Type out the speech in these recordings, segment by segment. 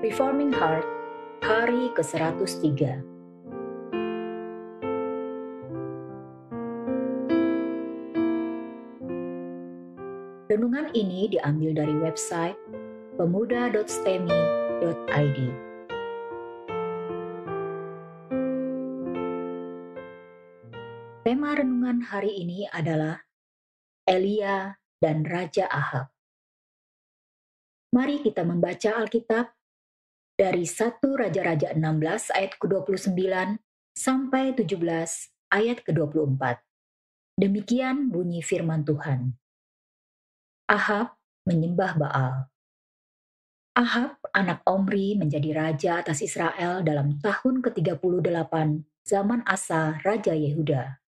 Reforming Heart, hari ke-103. Renungan ini diambil dari website pemuda.stemi.id. Tema renungan hari ini adalah Elia dan Raja Ahab. Mari kita membaca Alkitab dari 1 Raja-Raja 16 ayat ke-29 sampai 17 ayat ke-24. Demikian bunyi firman Tuhan. Ahab menyembah Baal. Ahab, anak Omri, menjadi raja atas Israel dalam tahun ke-38 zaman Asa, Raja Yehuda.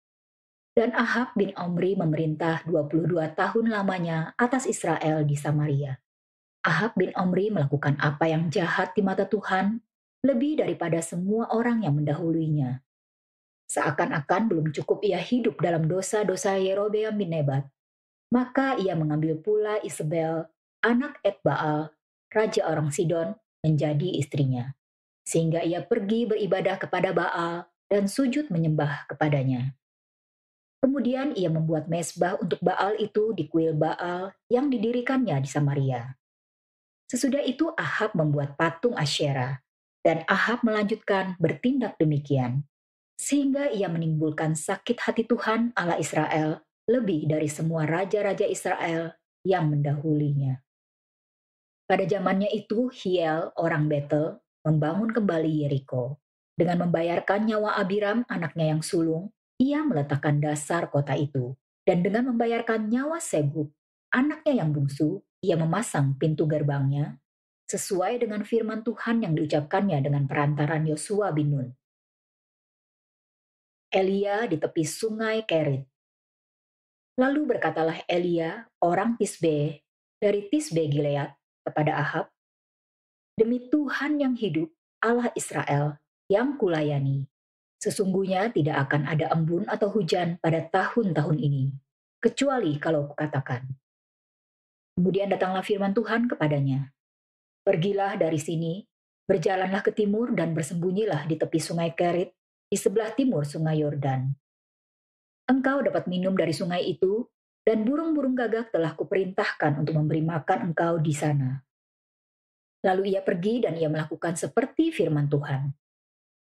Dan Ahab bin Omri memerintah 22 tahun lamanya atas Israel di Samaria. Ahab bin Omri melakukan apa yang jahat di mata Tuhan, lebih daripada semua orang yang mendahuluinya. Seakan-akan belum cukup ia hidup dalam dosa-dosa Yerobeam bin Nebat, maka ia mengambil pula Isabel, anak Etbaal, raja orang Sidon, menjadi istrinya. Sehingga ia pergi beribadah kepada Baal dan sujud menyembah kepadanya. Kemudian ia membuat mezbah untuk Baal itu di kuil Baal yang didirikannya di Samaria. Sesudah itu Ahab membuat patung Asyera, dan Ahab melanjutkan bertindak demikian, sehingga ia menimbulkan sakit hati Tuhan Allah Israel lebih dari semua raja-raja Israel yang mendahulinya. Pada zamannya itu, Hiel, orang Betel, membangun kembali Yeriko. Dengan membayarkan nyawa Abiram, anaknya yang sulung, ia meletakkan dasar kota itu. Dan dengan membayarkan nyawa Segub, anaknya yang bungsu, ia memasang pintu gerbangnya, sesuai dengan firman Tuhan yang diucapkannya dengan perantaran Yosua bin Nun. Elia di tepi sungai Kerit. Lalu berkatalah Elia, orang Tisbe, dari Tisbe Gilead, kepada Ahab, "Demi Tuhan yang hidup, Allah Israel, yang kulayani, sesungguhnya tidak akan ada embun atau hujan pada tahun-tahun ini, kecuali kalau kukatakan." Kemudian datanglah firman Tuhan kepadanya, "Pergilah dari sini, berjalanlah ke timur dan bersembunyilah di tepi sungai Kerit, di sebelah timur sungai Yordan. Engkau dapat minum dari sungai itu, dan burung-burung gagak telah kuperintahkan untuk memberi makan engkau di sana." Lalu ia pergi dan ia melakukan seperti firman Tuhan.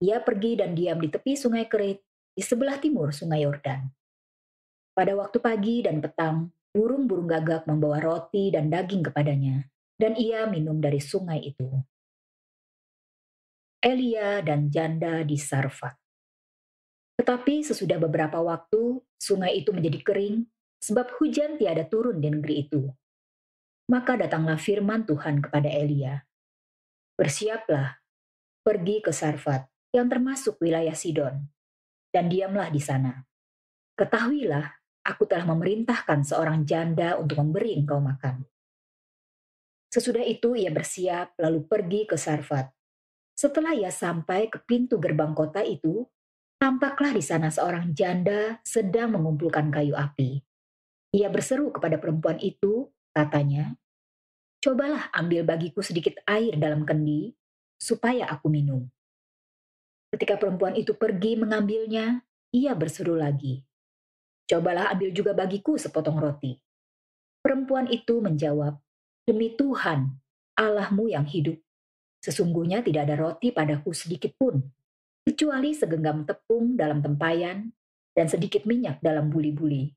Ia pergi dan diam di tepi sungai Kerit, di sebelah timur sungai Yordan. Pada waktu pagi dan petang, burung-burung gagak membawa roti dan daging kepadanya, dan ia minum dari sungai itu. Elia dan janda di Sarfat. Tetapi sesudah beberapa waktu, sungai itu menjadi kering, sebab hujan tiada turun di negeri itu. Maka datanglah firman Tuhan kepada Elia, "Bersiaplah, pergi ke Sarfat, yang termasuk wilayah Sidon, dan diamlah di sana. Ketahuilah, aku telah memerintahkan seorang janda untuk memberi engkau makan." Sesudah itu ia bersiap lalu pergi ke Sarfat. Setelah ia sampai ke pintu gerbang kota itu, tampaklah di sana seorang janda sedang mengumpulkan kayu api. Ia berseru kepada perempuan itu, katanya, "Cobalah ambil bagiku sedikit air dalam kendi, supaya aku minum." Ketika perempuan itu pergi mengambilnya, ia berseru lagi, "Cobalah ambil juga bagiku sepotong roti." Perempuan itu menjawab, "Demi Tuhan, Allahmu yang hidup, sesungguhnya tidak ada roti padaku sedikit pun, kecuali segenggam tepung dalam tempayan dan sedikit minyak dalam buli-buli.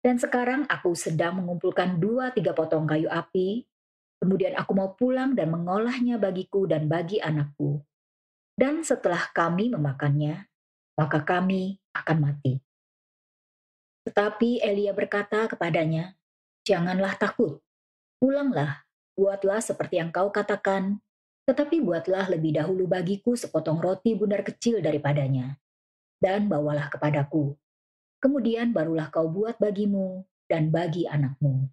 Dan sekarang aku sedang mengumpulkan 2-3 potong kayu api, kemudian aku mau pulang dan mengolahnya bagiku dan bagi anakku. Dan setelah kami memakannya, maka kami akan mati." Tetapi Elia berkata kepadanya, "Janganlah takut, pulanglah, buatlah seperti yang kau katakan, tetapi buatlah lebih dahulu bagiku sepotong roti bundar kecil daripadanya, dan bawalah kepadaku. Kemudian barulah kau buat bagimu dan bagi anakmu.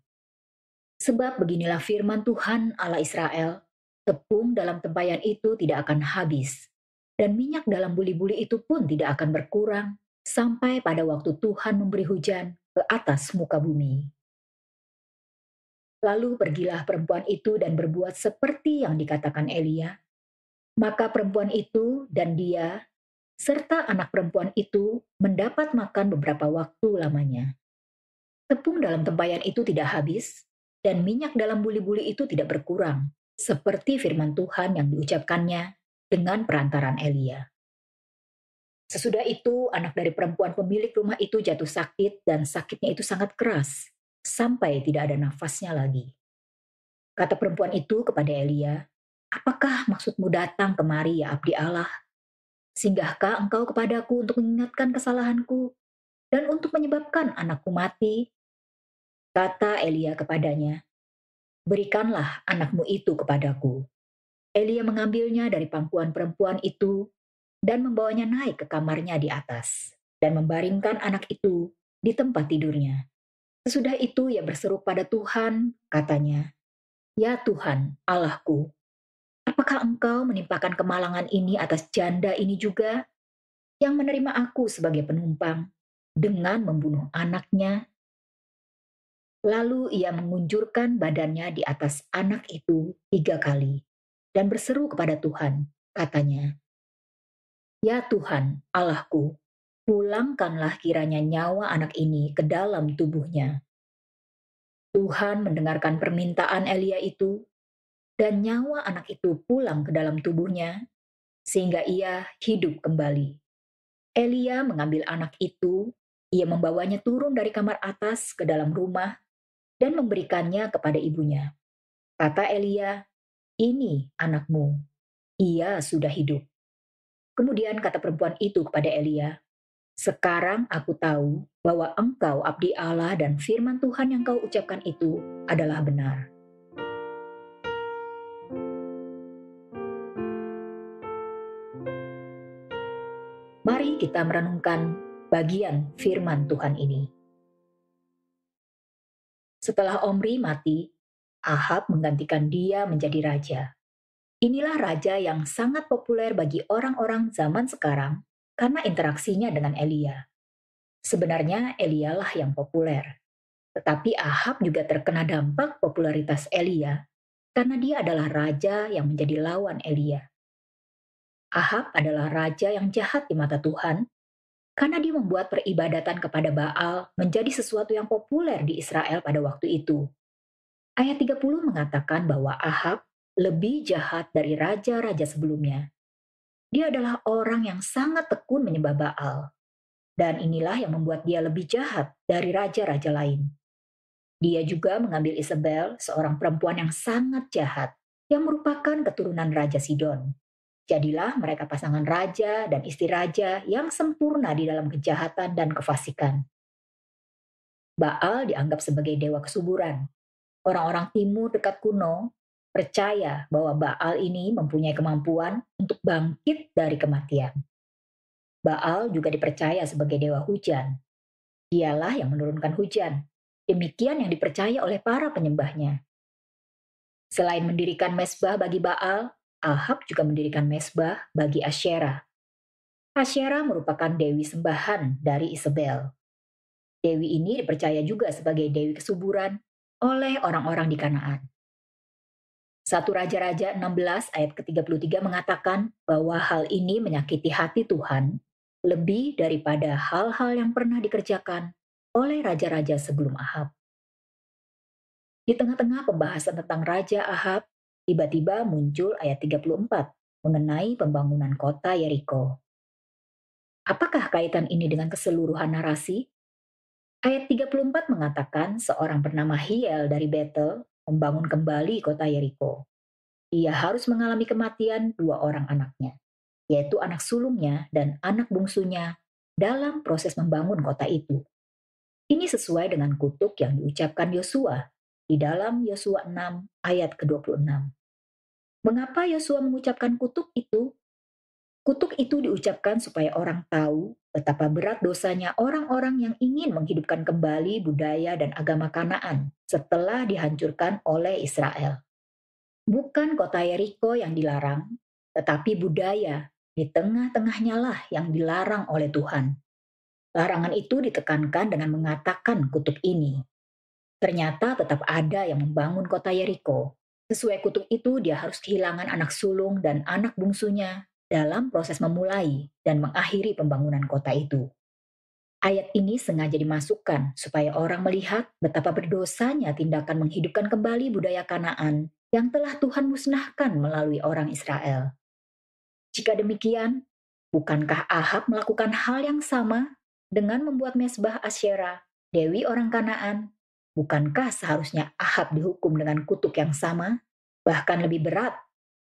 Sebab beginilah firman Tuhan Allah Israel, tepung dalam tempayan itu tidak akan habis, dan minyak dalam buli-buli itu pun tidak akan berkurang, sampai pada waktu Tuhan memberi hujan ke atas muka bumi." Lalu pergilah perempuan itu dan berbuat seperti yang dikatakan Elia, Maka perempuan itu dan dia, serta anak perempuan itu mendapat makan beberapa waktu lamanya. Tepung dalam tempayan itu tidak habis, dan minyak dalam buli-buli itu tidak berkurang, seperti firman Tuhan yang diucapkannya dengan perantaran Elia. Sesudah itu, anak dari perempuan pemilik rumah itu jatuh sakit, dan sakitnya itu sangat keras, sampai tidak ada nafasnya lagi. Kata perempuan itu kepada Elia, "Apakah maksudmu datang kemari, ya abdi Allah? Singgahkah engkau kepadaku untuk mengingatkan kesalahanku dan untuk menyebabkan anakku mati?" Kata Elia kepadanya, "Berikanlah anakmu itu kepadaku." Elia mengambilnya dari pangkuan perempuan itu dan membawanya naik ke kamarnya di atas dan membaringkan anak itu di tempat tidurnya. Sesudah itu ia berseru pada Tuhan, katanya, "Ya Tuhan, Allahku, apakah engkau menimpakan kemalangan ini atas janda ini juga yang menerima aku sebagai penumpang dengan membunuh anaknya?" Lalu ia mengunjurkan badannya di atas anak itu 3 kali dan berseru kepada Tuhan, katanya, "Ya Tuhan, Allahku, pulangkanlah kiranya nyawa anak ini ke dalam tubuhnya." Tuhan mendengarkan permintaan Elia itu, dan nyawa anak itu pulang ke dalam tubuhnya, sehingga ia hidup kembali. Elia mengambil anak itu, ia membawanya turun dari kamar atas ke dalam rumah dan memberikannya kepada ibunya. Kata Elia, "Ini anakmu, ia sudah hidup." Kemudian kata perempuan itu kepada Elia, "Sekarang aku tahu bahwa engkau abdi Allah dan firman Tuhan yang kau ucapkan itu adalah benar." Mari kita merenungkan bagian firman Tuhan ini. Setelah Omri mati, Ahab menggantikan dia menjadi raja. Inilah raja yang sangat populer bagi orang-orang zaman sekarang karena interaksinya dengan Elia. Sebenarnya Elia lah yang populer, tetapi Ahab juga terkena dampak popularitas Elia karena dia adalah raja yang menjadi lawan Elia. Ahab adalah raja yang jahat di mata Tuhan karena dia membuat peribadatan kepada Baal menjadi sesuatu yang populer di Israel pada waktu itu. Ayat 30 mengatakan bahwa Ahab lebih jahat dari raja-raja sebelumnya. Dia adalah orang yang sangat tekun menyembah Baal. Dan inilah yang membuat dia lebih jahat dari raja-raja lain. Dia juga mengambil Isabel, seorang perempuan yang sangat jahat, yang merupakan keturunan Raja Sidon. Jadilah mereka pasangan raja dan istri raja yang sempurna di dalam kejahatan dan kefasikan. Baal dianggap sebagai dewa kesuburan. Orang-orang timur dekat kuno percaya bahwa Baal ini mempunyai kemampuan untuk bangkit dari kematian. Baal juga dipercaya sebagai dewa hujan. Dialah yang menurunkan hujan. Demikian yang dipercaya oleh para penyembahnya. Selain mendirikan mezbah bagi Baal, Ahab juga mendirikan mezbah bagi Asyera. Asyera merupakan dewi sembahan dari Isabel. Dewi ini dipercaya juga sebagai dewi kesuburan oleh orang-orang di Kanaan. 1 Raja-Raja 16 ayat ke-33 mengatakan bahwa hal ini menyakiti hati Tuhan lebih daripada hal-hal yang pernah dikerjakan oleh raja-raja sebelum Ahab. Di tengah-tengah pembahasan tentang Raja Ahab, tiba-tiba muncul ayat 34 mengenai pembangunan kota Yeriko. Apakah kaitan ini dengan keseluruhan narasi? Ayat 34 mengatakan seorang bernama Hiel dari Betel membangun kembali kota Yeriko. Ia harus mengalami kematian 2 orang anaknya, yaitu anak sulungnya dan anak bungsunya dalam proses membangun kota itu. Ini sesuai dengan kutuk yang diucapkan Yosua di dalam Yosua 6 ayat ke-26. Mengapa Yosua mengucapkan kutuk itu? Kutuk itu diucapkan supaya orang tahu betapa berat dosanya orang-orang yang ingin menghidupkan kembali budaya dan agama Kanaan setelah dihancurkan oleh Israel. Bukan kota Yeriko yang dilarang, tetapi budaya di tengah-tengahnya lah yang dilarang oleh Tuhan. Larangan itu ditekankan dengan mengatakan kutuk ini. Ternyata tetap ada yang membangun kota Yeriko. Sesuai kutuk itu, dia harus kehilangan anak sulung dan anak bungsunya dalam proses memulai dan mengakhiri pembangunan kota itu. Ayat ini sengaja dimasukkan supaya orang melihat betapa berdosanya tindakan menghidupkan kembali budaya Kanaan yang telah Tuhan musnahkan melalui orang Israel. Jika demikian, bukankah Ahab melakukan hal yang sama dengan membuat mezbah Asyera, dewi orang Kanaan? Bukankah seharusnya Ahab dihukum dengan kutuk yang sama, bahkan lebih berat,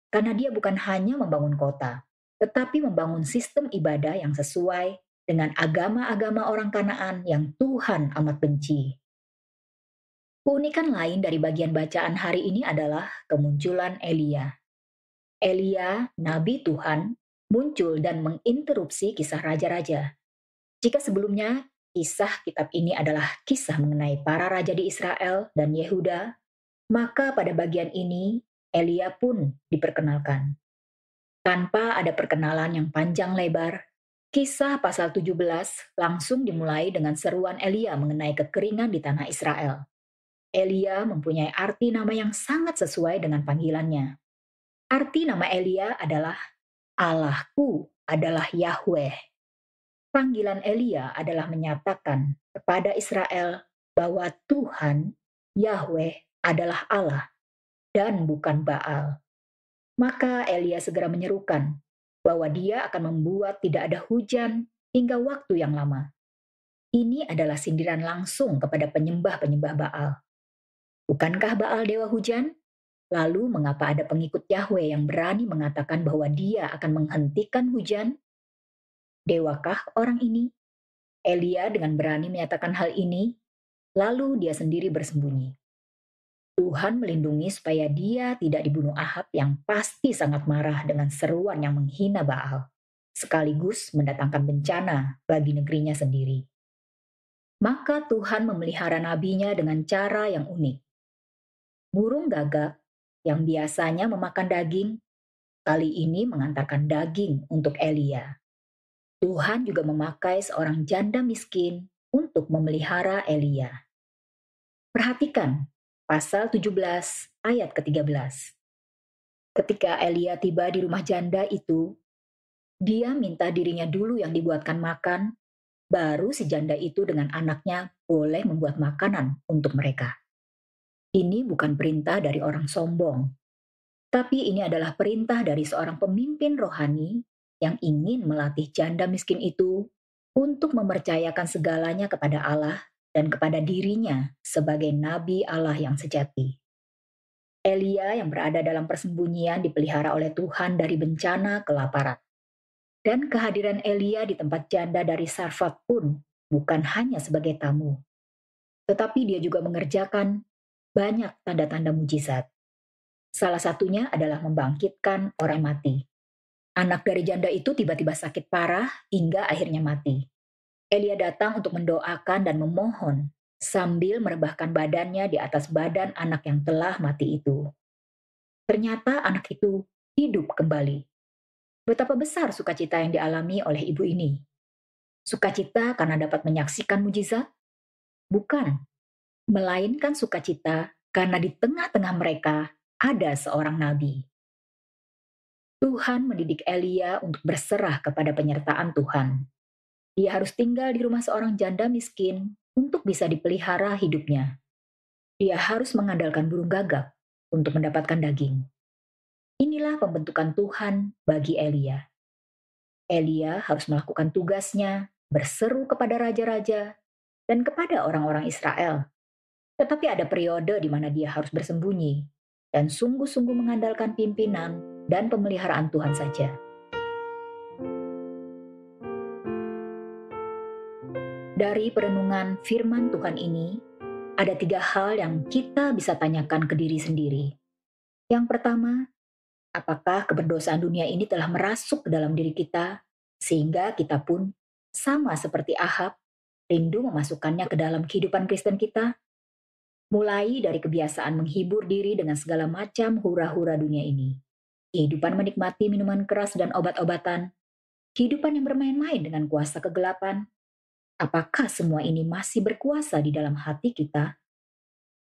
karena dia bukan hanya membangun kota, tetapi membangun sistem ibadah yang sesuai dengan agama-agama orang Kanaan yang Tuhan amat benci. Keunikan lain dari bagian bacaan hari ini adalah kemunculan Elia. Elia, nabi Tuhan, muncul dan menginterupsi kisah raja-raja. Jika sebelumnya kisah kitab ini adalah kisah mengenai para raja di Israel dan Yehuda, maka pada bagian ini Elia pun diperkenalkan. Tanpa ada perkenalan yang panjang lebar, kisah pasal 17 langsung dimulai dengan seruan Elia mengenai kekeringan di tanah Israel. Elia mempunyai arti nama yang sangat sesuai dengan panggilannya. Arti nama Elia adalah Allahku adalah Yahweh. Panggilan Elia adalah menyatakan kepada Israel bahwa Tuhan, Yahweh, adalah Allah dan bukan Baal. Maka Elia segera menyerukan bahwa dia akan membuat tidak ada hujan hingga waktu yang lama. Ini adalah sindiran langsung kepada penyembah-penyembah Baal. Bukankah Baal dewa hujan? Lalu mengapa ada pengikut Yahweh yang berani mengatakan bahwa dia akan menghentikan hujan? Dewakah orang ini? Elia dengan berani menyatakan hal ini, lalu dia sendiri bersembunyi. Tuhan melindungi supaya dia tidak dibunuh Ahab yang pasti sangat marah dengan seruan yang menghina Baal, sekaligus mendatangkan bencana bagi negerinya sendiri. Maka Tuhan memelihara nabinya dengan cara yang unik. Burung gagak yang biasanya memakan daging, kali ini mengantarkan daging untuk Elia. Tuhan juga memakai seorang janda miskin untuk memelihara Elia. Perhatikan pasal 17 ayat ke-13. Ketika Elia tiba di rumah janda itu, dia minta dirinya dulu yang dibuatkan makan, baru si janda itu dengan anaknya boleh membuat makanan untuk mereka. Ini bukan perintah dari orang sombong, tapi ini adalah perintah dari seorang pemimpin rohani yang ingin melatih janda miskin itu untuk mempercayakan segalanya kepada Allah dan kepada dirinya sebagai nabi Allah yang sejati. Elia yang berada dalam persembunyian dipelihara oleh Tuhan dari bencana kelaparan. Dan kehadiran Elia di tempat janda dari Sarfat pun bukan hanya sebagai tamu, tetapi dia juga mengerjakan banyak tanda-tanda mujizat. Salah satunya adalah membangkitkan orang mati. Anak dari janda itu tiba-tiba sakit parah hingga akhirnya mati. Elia datang untuk mendoakan dan memohon sambil merebahkan badannya di atas badan anak yang telah mati itu. Ternyata anak itu hidup kembali. Betapa besar sukacita yang dialami oleh ibu ini. Sukacita karena dapat menyaksikan mujizat? Bukan, melainkan sukacita karena di tengah-tengah mereka ada seorang nabi. Tuhan mendidik Elia untuk berserah kepada penyertaan Tuhan. Dia harus tinggal di rumah seorang janda miskin untuk bisa dipelihara hidupnya. Dia harus mengandalkan burung gagak untuk mendapatkan daging. Inilah pembentukan Tuhan bagi Elia. Elia harus melakukan tugasnya, berseru kepada raja-raja dan kepada orang-orang Israel. Tetapi ada periode di mana dia harus bersembunyi dan sungguh-sungguh mengandalkan pimpinan dan pemeliharaan Tuhan saja. Dari perenungan firman Tuhan ini, ada 3 hal yang kita bisa tanyakan ke diri sendiri. Yang pertama, apakah keberdosaan dunia ini telah merasuk ke dalam diri kita, sehingga kita pun, sama seperti Ahab, rindu memasukkannya ke dalam kehidupan Kristen kita? Mulai dari kebiasaan menghibur diri dengan segala macam hura-hura dunia ini. Kehidupan menikmati minuman keras dan obat-obatan, kehidupan yang bermain-main dengan kuasa kegelapan. Apakah semua ini masih berkuasa di dalam hati kita?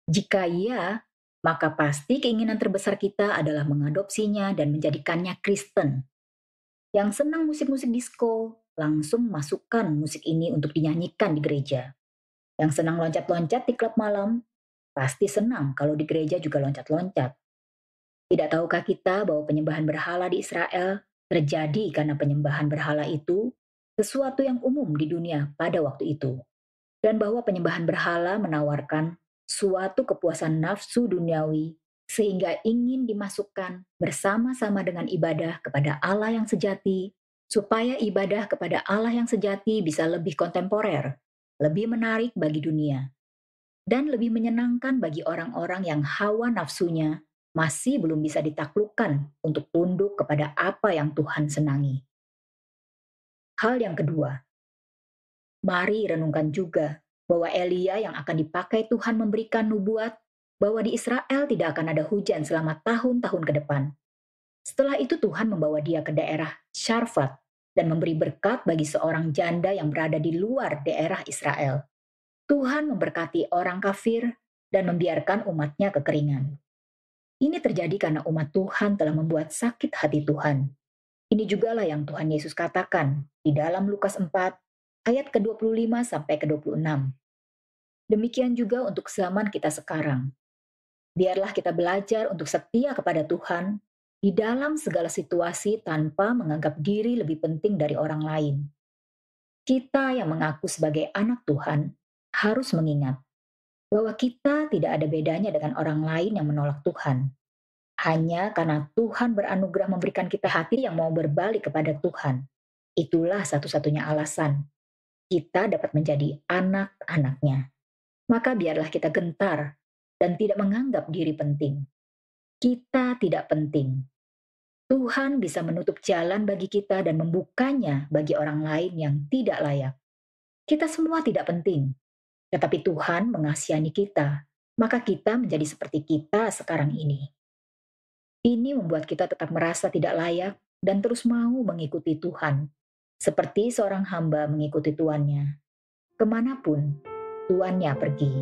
Jika iya, maka pasti keinginan terbesar kita adalah mengadopsinya dan menjadikannya Kristen. Yang senang musik-musik disco, langsung masukkan musik ini untuk dinyanyikan di gereja. Yang senang loncat-loncat di klub malam, pasti senang kalau di gereja juga loncat-loncat. Tidak tahukah kita bahwa penyembahan berhala di Israel terjadi karena penyembahan berhala itu sesuatu yang umum di dunia pada waktu itu, dan bahwa penyembahan berhala menawarkan suatu kepuasan nafsu duniawi sehingga ingin dimasukkan bersama-sama dengan ibadah kepada Allah yang sejati, supaya ibadah kepada Allah yang sejati bisa lebih kontemporer, lebih menarik bagi dunia, dan lebih menyenangkan bagi orang-orang yang hawa nafsunya masih belum bisa ditaklukkan untuk tunduk kepada apa yang Tuhan senangi. Hal yang kedua, mari renungkan juga bahwa Elia yang akan dipakai Tuhan memberikan nubuat bahwa di Israel tidak akan ada hujan selama tahun-tahun ke depan. Setelah itu Tuhan membawa dia ke daerah Syarfat dan memberi berkat bagi seorang janda yang berada di luar daerah Israel. Tuhan memberkati orang kafir dan membiarkan umatnya kekeringan. Ini terjadi karena umat Tuhan telah membuat sakit hati Tuhan. Ini jugalah yang Tuhan Yesus katakan di dalam Lukas 4 ayat ke-25 sampai ke-26. Demikian juga untuk zaman kita sekarang. Biarlah kita belajar untuk setia kepada Tuhan di dalam segala situasi tanpa menganggap diri lebih penting dari orang lain. Kita yang mengaku sebagai anak Tuhan harus mengingat bahwa kita tidak ada bedanya dengan orang lain yang menolak Tuhan. Hanya karena Tuhan beranugerah memberikan kita hati yang mau berbalik kepada Tuhan. Itulah satu-satunya alasan kita dapat menjadi anak-anaknya. Maka biarlah kita gentar dan tidak menganggap diri penting. Kita tidak penting. Tuhan bisa menutup jalan bagi kita dan membukanya bagi orang lain yang tidak layak. Kita semua tidak penting, tetapi Tuhan mengasihani kita, maka kita menjadi seperti kita sekarang ini. Ini membuat kita tetap merasa tidak layak dan terus mau mengikuti Tuhan, seperti seorang hamba mengikuti tuannya. Kemanapun tuannya pergi.